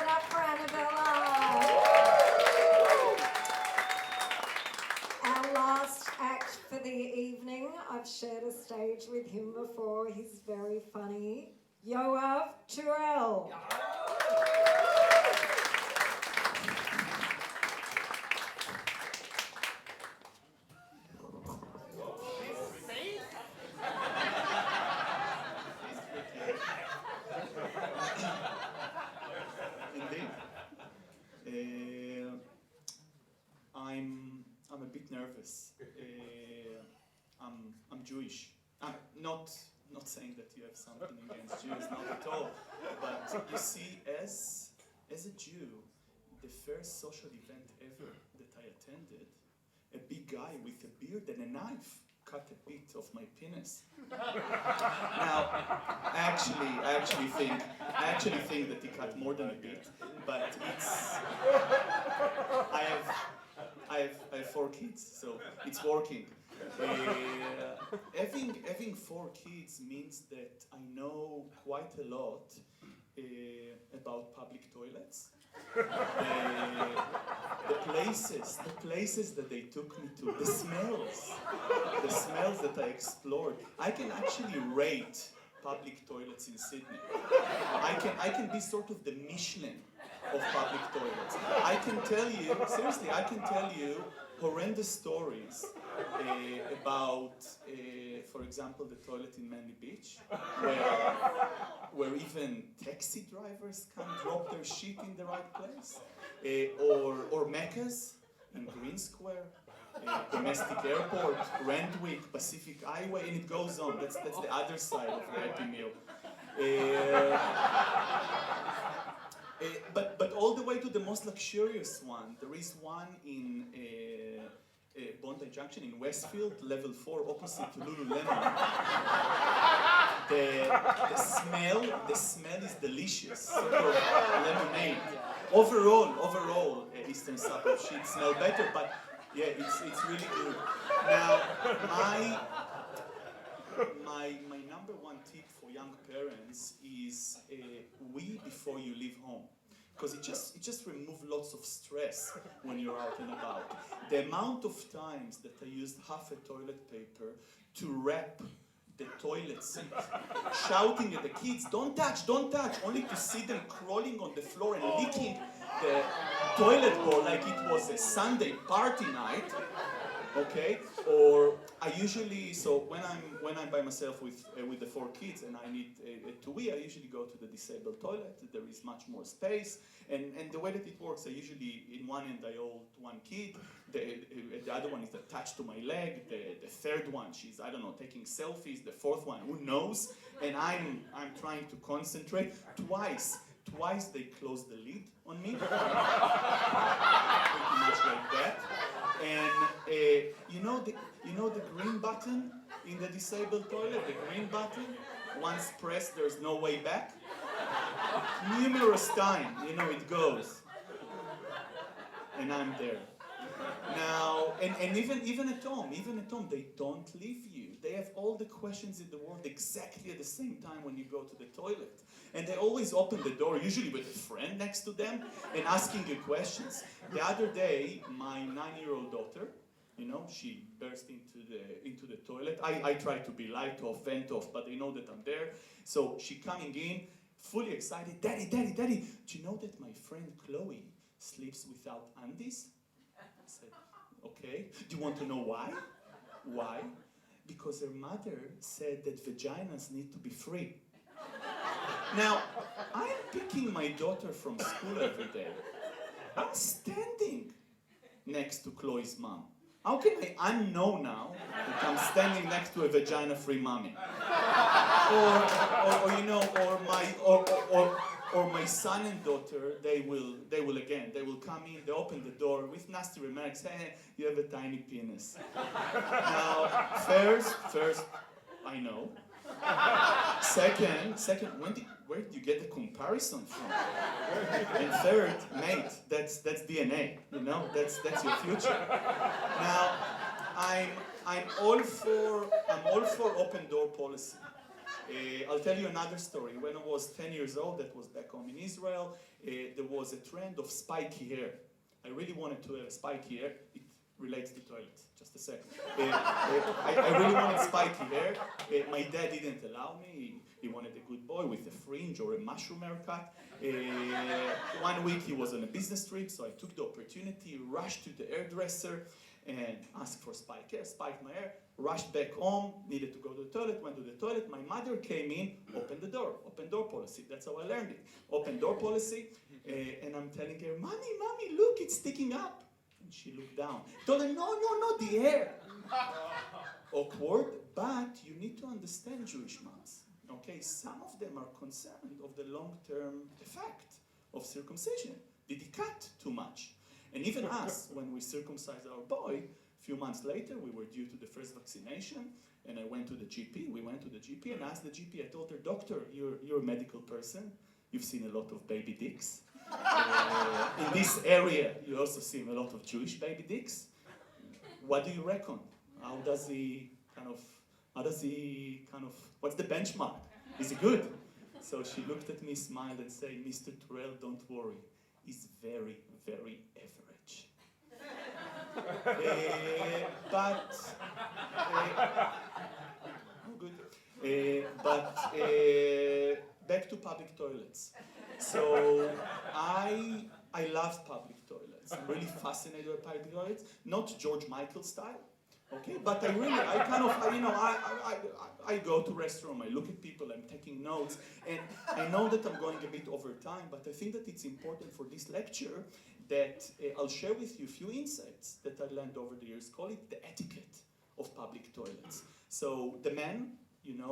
up for Annabella. Our last act for the evening. I've shared a stage with him before. He's very funny. Yoav, Tourel. Indeed. I'm a bit nervous. I'm Jewish. I'm not saying that you have something against Jews, not at all. But you see, as a Jew, the first social event ever that I attended, a big guy with a beard and a knife cut a bit of my penis. Now, I actually think that he cut more than a bit, but it's. I have 4 kids, so it's working. Having 4 kids means that I know quite a lot about public toilets. The places that they took me to, the smells that I explored. I can actually rate public toilets in Sydney. I can be sort of the Michelin of public toilets. I can tell you horrendous stories about, for example, the toilet in Manly Beach, where even taxi drivers can't drop their shit in the right place, or Mecca's in Green Square, domestic airport, Randwick, Pacific Highway, and it goes on. That's the other side of the Happy Meal. But all the way to the most luxurious one. There is one in Bondi Junction in Westfield, level 4, opposite to Lululemon. The smell is delicious, sort of lemonade. Overall, Eastern suburb sheet smell better, but yeah, it's really good. Now, my number 1 tip for young parents is wee before you leave home, because it just removes lots of stress when you're out and about. The amount of times that I used half a toilet paper to wrap the toilet seat, shouting at the kids, don't touch, only to see them crawling on the floor and licking the toilet bowl like it was a Sunday party night. Okay, or I usually, so when I'm by myself with the 4 kids and I need to wee, I usually go to the disabled toilet. There is much more space, and the way that it works, I usually, in one end I hold 1 kid, the other one is attached to my leg, the third one, she's, I don't know, taking selfies, the 4th one, who knows, and I'm trying to concentrate. Twice they close the lid on me, pretty much like that. And you know the green button in the disabled toilet, the green button, once pressed there's no way back. Numerous times, it goes. And I'm there. Now, and even at home, they don't leave you. They have all the questions in the world exactly at the same time when you go to the toilet. And they always open the door, usually with a friend next to them, and asking you questions. The other day, my 9-year-old daughter, she burst into the toilet. I try to be light off, vent off, but they know that I'm there. So she coming in, fully excited, Daddy, do you know that my friend Chloe sleeps without undies? I said, okay. Do you want to know why? Why? Because her mother said that vaginas need to be free. Now, I'm picking my daughter from school every day. I'm standing next to Chloe's mom. How can I unknow now that I'm standing next to a vagina-free mommy? Or my son and daughter, they will come in, they open the door with nasty remarks, hey, you have a tiny penis. Now, first, I know. Second, where did you get the comparison from? And third, mate, that's DNA, that's your future. Now, I'm all for open door policy. I'll tell you another story. When I was 10 years old, that was back home in Israel, there was a trend of spiky hair. I really wanted to have spiky hair. It relates to toilets. Just a second. I really wanted spiky hair. My dad didn't allow me. He wanted a good boy with a fringe or a mushroom haircut. 1 week he was on a business trip, so I took the opportunity, rushed to the hairdresser, and asked for spike hair, spiked my hair, rushed back home, needed to go to the toilet, went to the toilet. My mother came in, opened the door, open door policy. That's how I learned it. Open door policy, and I'm telling her, Mommy, look, it's sticking up. And she looked down. Told her, no, the hair. Awkward, but you need to understand Jewish moms. Okay, some of them are concerned of the long-term effect of circumcision. Did he cut too much? And even us, when we circumcised our boy, a few months later, we were due to the first vaccination, and I went to the GP. We went to the GP and asked the GP, I told her, Doctor, you're a medical person. You've seen a lot of baby dicks. In this area, you also see a lot of Jewish baby dicks. What do you reckon? What's the benchmark? Is he good? So she looked at me, smiled, and said, Mr. Tourel, don't worry. He's very, very average. Back to public toilets. So I love public toilets. I'm really fascinated by public toilets. Not George Michael style, okay? But I go to restaurant, I look at people, I'm taking notes, and I know that I'm going a bit over time, but I think that it's important for this lecture that I'll share with you a few insights that I learned over the years. Call it the etiquette of public toilets. So the men, in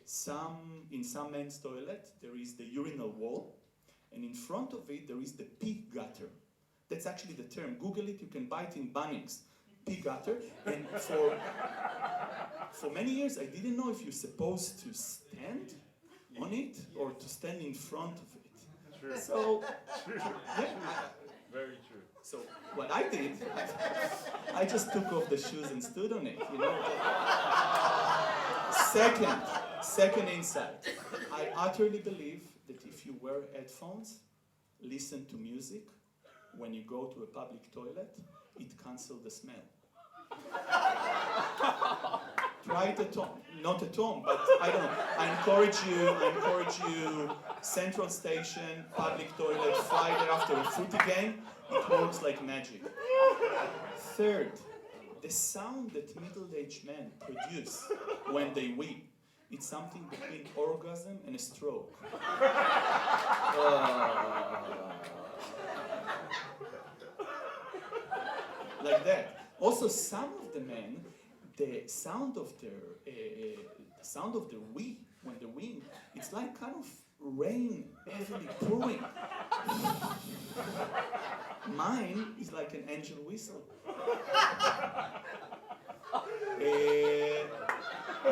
some men's toilet, there is the urinal wall, and in front of it, there is the pee gutter. That's actually the term. Google it, you can buy it in Bunnings. Pee gutter. And for many years, I didn't know if you're supposed to stand on it or to stand in front of it. True. So, yeah. Very true. So what I did, I just took off the shoes and stood on it, Second insight. I utterly believe that if you wear headphones, listen to music, when you go to a public toilet, it cancels the smell. Try it at home. Not at home, but I don't know. I encourage you, Central Station, public toilet, Friday after a footy game, it works like magic. Third, the sound that middle-aged men produce when they weep, it's something between orgasm and a stroke. Like that. Also, some of the men, the sound of their wee, when they wee, it's like kind of rain heavily pouring. Mine is like an angel whistle.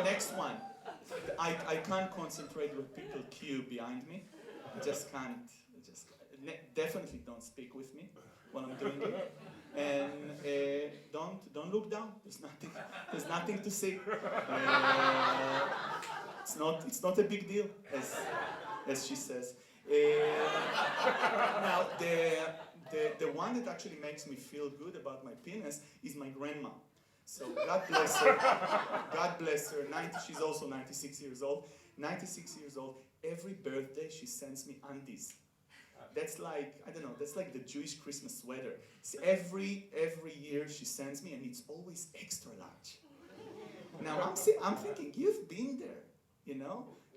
Next one. I can't concentrate when people queue behind me. I just can't. Definitely don't speak with me when I'm doing it. And don't look down. There's nothing to see. It's not a big deal, as she says. Now the one that actually makes me feel good about my penis is my grandma. So God bless her. God bless her. She's also 96 years old. 96 years old. Every birthday she sends me undies. That's like, I don't know, that's like the Jewish Christmas sweater. So every year she sends me, and it's always extra large. Now I'm thinking, you've been there,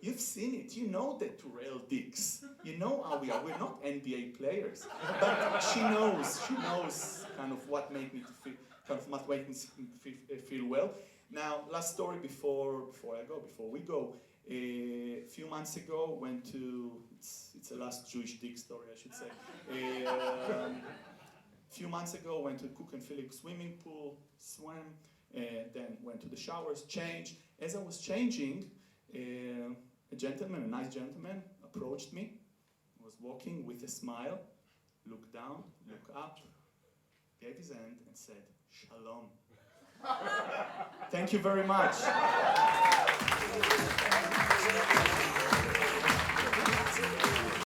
You've seen it. You know the Tourel dicks. You know how we are. We're not NBA players. But she knows kind of what made me feel well. Now, last story before we go. A few months ago, went to, it's the last Jewish dick story, I should say. A few months ago, went to Cook and Phillips swimming pool, swam, then went to the showers, changed. As I was changing, a nice gentleman, approached me, was walking with a smile, looked down, looked up, gave his hand and said, Shalom. Thank you very much.